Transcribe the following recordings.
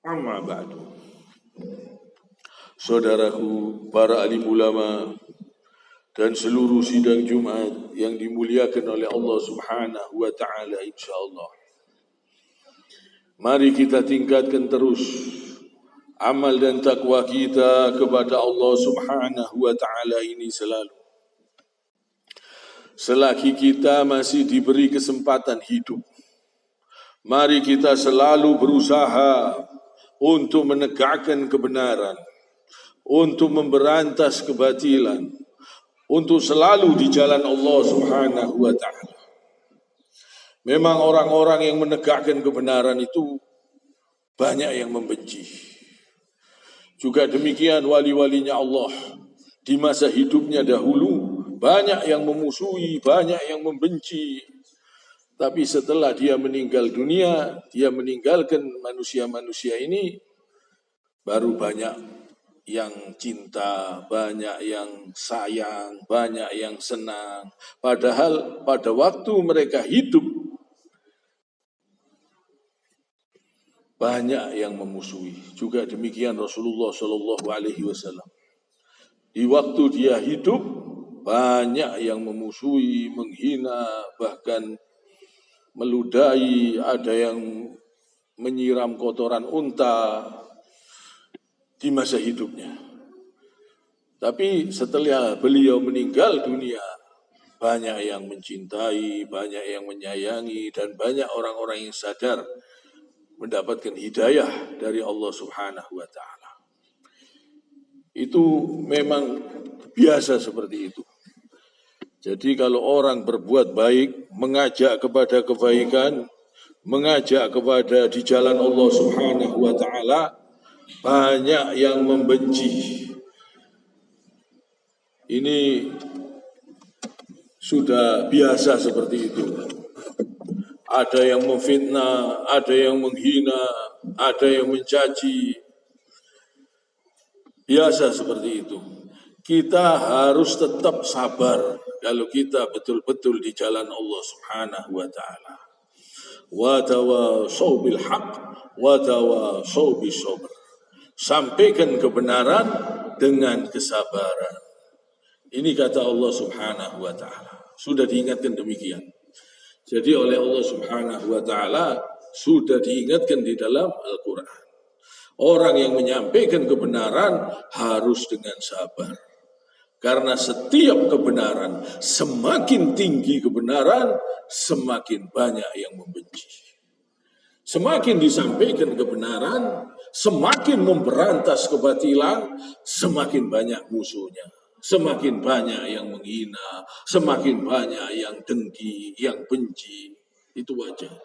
Amma ba'du. Saudaraku, para alim ulama dan seluruh sidang Jumat yang dimuliakan oleh Allah Subhanahu wa taala, insyaallah. Mari kita tingkatkan terus amal dan takwa kita kepada Allah Subhanahu wa taala ini selalu. Selagi kita masih diberi kesempatan hidup, mari kita selalu berusaha untuk menegakkan kebenaran, untuk memberantas kebatilan, untuk selalu di jalan Allah Subhanahu wa taala. Memang orang-orang yang menegakkan kebenaran itu banyak yang membenci. Juga demikian wali-walinya Allah di masa hidupnya dahulu banyak yang memusuhi, banyak yang membenci. Tapi setelah dia meninggal dunia, dia meninggalkan manusia-manusia ini, baru banyak yang cinta, banyak yang sayang, banyak yang senang. Padahal pada waktu mereka hidup, banyak yang memusuhi. Juga demikian Rasulullah Shallallahu Alaihi Wasallam. Di waktu dia hidup, banyak yang memusuhi, menghina, bahkan meludahi, ada yang menyiram kotoran unta di masa hidupnya. Tapi setelah beliau meninggal dunia, banyak yang mencintai, banyak yang menyayangi, dan banyak orang-orang yang sadar mendapatkan hidayah dari Allah Subhanahu wa taala. Itu memang biasa seperti itu. Jadi kalau orang berbuat baik, mengajak kepada kebaikan, mengajak kepada di jalan Allah Subhanahu wa taala, banyak yang membenci. Ini sudah biasa seperti itu. Ada yang memfitnah, ada yang menghina, ada yang mencaci. Biasa seperti itu. Kita harus tetap sabar kalau kita betul-betul di jalan Allah Subhanahu wa taala. Wa tawashaw bil haqq wa tawashaw bis sabr. Sampaikan kebenaran dengan kesabaran. Ini kata Allah Subhanahu wa taala. Sudah diingatkan demikian. Jadi oleh Allah Subhanahu wa taala sudah diingatkan di dalam Al-Qur'an. Orang yang menyampaikan kebenaran harus dengan sabar. Karena setiap kebenaran, semakin tinggi kebenaran, semakin banyak yang membenci. Semakin disampaikan kebenaran, semakin memberantas kebatilan, semakin banyak musuhnya. Semakin banyak yang menghina, semakin banyak yang dengki, yang benci. Itu wajar.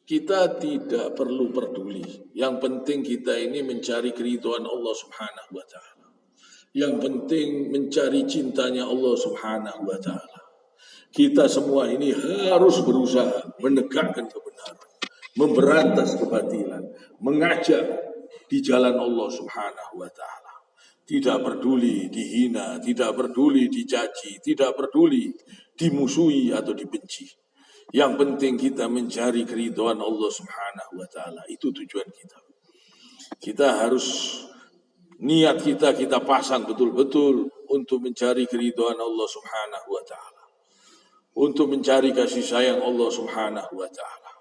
Kita tidak perlu peduli. Yang penting kita ini mencari keridhaan Allah Subhanahu wa taala. Yang penting mencari cintanya Allah Subhanahu wa taala. Kita semua ini harus berusaha menegakkan kebenaran, memberantas kebatilan, mengajak di jalan Allah Subhanahu wa taala. Tidak peduli dihina, tidak peduli dicaci, tidak peduli dimusuhi atau dibenci. Yang penting kita mencari keridhaan Allah Subhanahu wa taala. Itu tujuan kita. Kita harus niat kita pasang betul-betul untuk mencari keridhaan Allah Subhanahu wa taala. Untuk mencari kasih sayang Allah Subhanahu wa taala.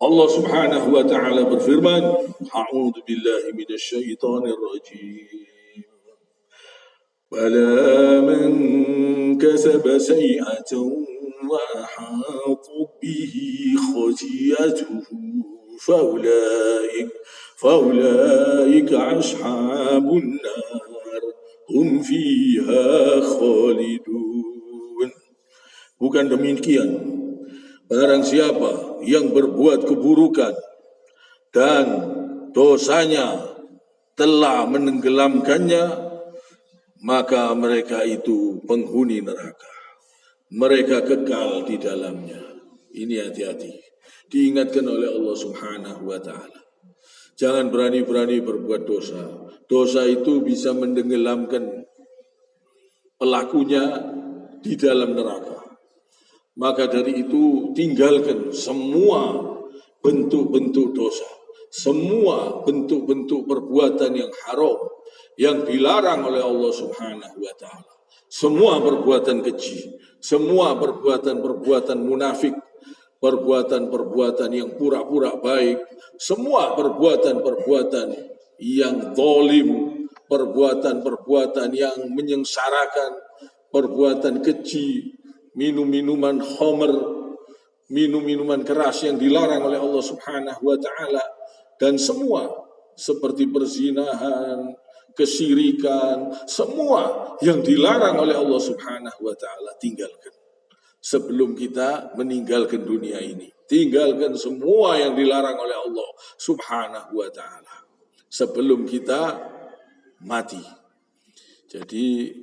Allah Subhanahu wa taala berfirman, "A'udzu billahi minasy syaithanir rajim. Bala man kasaba sayi'atan وأحاطت به خطيئته فأولئك أصحاب النار هم فيها خالدون." Bukan demikian, barang siapa yang berbuat keburukan dan dosanya telah menenggelamkannya, maka mereka itu penghuni neraka. Mereka kekal di dalamnya. Ini hati-hati. Diingatkan oleh Allah Subhanahu wa taala. Jangan berani-berani berbuat dosa. Dosa itu bisa menenggelamkan pelakunya di dalam neraka. Maka dari itu tinggalkan semua bentuk-bentuk dosa, semua bentuk-bentuk perbuatan yang haram, yang dilarang oleh Allah Subhanahu wa Ta'ala. Semua perbuatan keji, semua perbuatan-perbuatan munafik, perbuatan-perbuatan yang pura-pura baik, semua perbuatan-perbuatan yang zalim, perbuatan-perbuatan yang menyengsarakan, perbuatan keji, minum-minuman khamr, minum-minuman keras yang dilarang oleh Allah Subhanahu wa Ta'ala, dan semua seperti perzinahan, kesyirikan, semua yang dilarang oleh Allah Subhanahu wa Ta'ala tinggalkan sebelum kita meninggalkan dunia ini. Tinggalkan semua yang dilarang oleh Allah Subhanahu wa Ta'ala sebelum kita mati. Jadi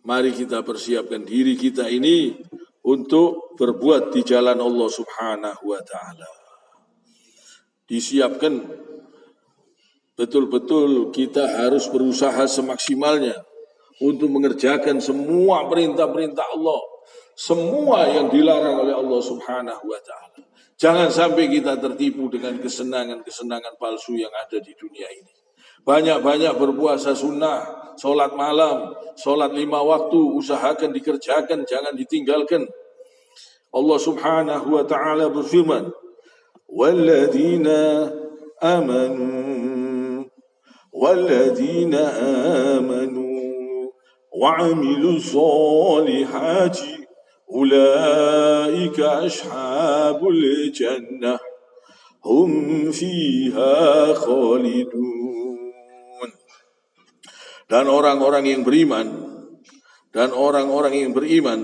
mari kita persiapkan diri kita ini untuk berbuat di jalan Allah Subhanahu wa Ta'ala. Disiapkan betul-betul, kita harus berusaha semaksimalnya untuk mengerjakan semua perintah-perintah Allah, semua yang dilarang oleh Allah Subhanahu wa Ta'ala. Jangan sampai kita tertipu dengan kesenangan-kesenangan palsu yang ada di dunia ini. Banyak-banyak berpuasa sunnah, sholat malam, sholat 5 waktu, usahakan dikerjakan, jangan ditinggalkan. Allah Subhanahu wa Ta'ala berfirman, وَالَّذِينَ آمَنُوا وَعَمِلُوا الصَّالِحَاتِ أُولَئِكَ أَصْحَابُ الْجَنَّةِ هُمْ فِيهَا خَالِدُونَ. Dan orang-orang yang beriman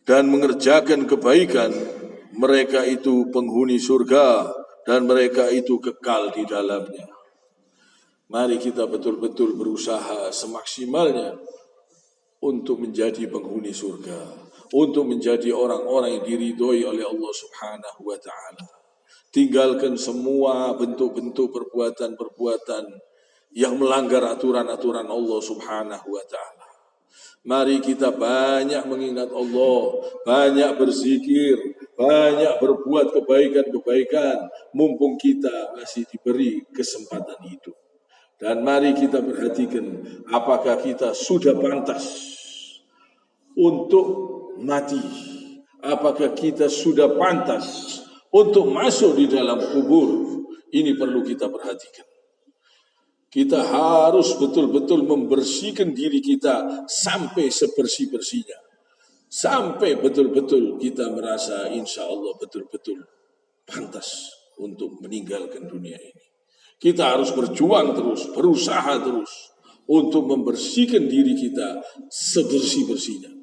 dan mengerjakan kebaikan, mereka itu penghuni surga dan mereka itu kekal di dalamnya. Mari kita betul-betul berusaha semaksimalnya untuk menjadi penghuni surga, untuk menjadi orang-orang yang diridhoi oleh Allah Subhanahu wa Ta'ala. Tinggalkan semua bentuk-bentuk perbuatan-perbuatan yang melanggar aturan-aturan Allah Subhanahu wa Ta'ala. Mari kita banyak mengingat Allah, banyak berzikir, banyak berbuat kebaikan-kebaikan, mumpung kita masih diberi kesempatan hidup. Dan mari kita perhatikan apakah kita sudah pantas untuk mati, apakah kita sudah pantas untuk masuk di dalam kubur. Ini perlu kita perhatikan. Kita harus betul-betul membersihkan diri kita sampai sebersih-bersihnya, sampai betul-betul kita merasa insya Allah betul-betul pantas untuk meninggalkan dunia ini. Kita harus berjuang terus, berusaha terus untuk membersihkan diri kita sebersih-bersihnya.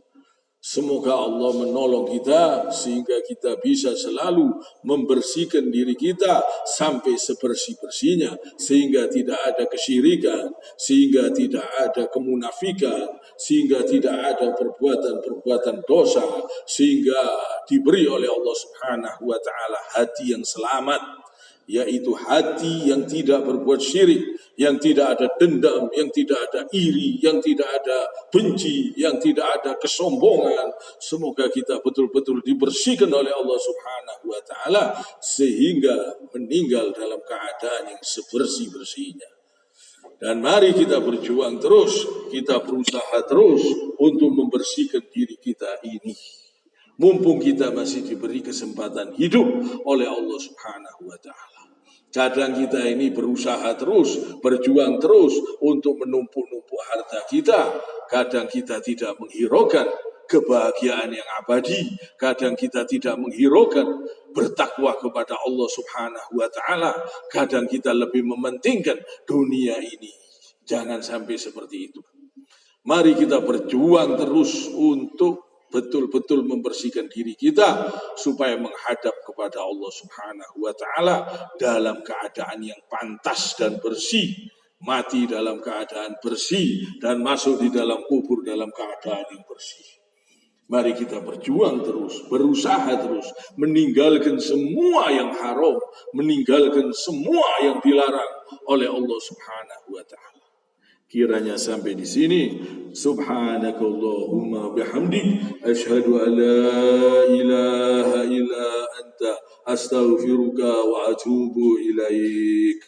Semoga Allah menolong kita sehingga kita bisa selalu membersihkan diri kita sampai sebersih-bersihnya, sehingga tidak ada kesyirikan, sehingga tidak ada kemunafikan, sehingga tidak ada perbuatan-perbuatan dosa, sehingga diberi oleh Allah Subhanahu wa Ta'ala hati yang selamat, yaitu hati yang tidak berbuat syirik, yang tidak ada dendam, yang tidak ada iri, yang tidak ada benci, yang tidak ada kesombongan. Semoga kita betul-betul dibersihkan oleh Allah Subhanahu wa Ta'ala sehingga meninggal dalam keadaan yang sebersih-bersihnya. Dan mari kita berjuang terus, kita berusaha terus untuk membersihkan diri kita ini, mumpung kita masih diberi kesempatan hidup oleh Allah Subhanahu wa Ta'ala. Kadang kita ini berusaha terus, berjuang terus untuk menumpuk-numpuk harta kita. Kadang kita tidak menghiraukan kebahagiaan yang abadi. Kadang kita tidak menghiraukan bertakwa kepada Allah Subhanahu wa Ta'ala. Kadang kita lebih mementingkan dunia ini. Jangan sampai seperti itu. Mari kita berjuang terus untuk betul-betul membersihkan diri kita supaya menghadap kepada Allah Subhanahu wa Ta'ala dalam keadaan yang pantas dan bersih, mati dalam keadaan bersih, dan masuk di dalam kubur dalam keadaan yang bersih. Mari kita berjuang terus, berusaha terus, meninggalkan semua yang haram, meninggalkan semua yang dilarang oleh Allah Subhanahu wa Ta'ala. Kiranya sampai di sini. Subhanakallahumma bihamdik, asyhadu an la ilaha illa anta astaghfiruka wa atubu ilaik.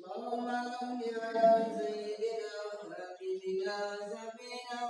اللهم صل على سيدنا وحبيبنا سفينا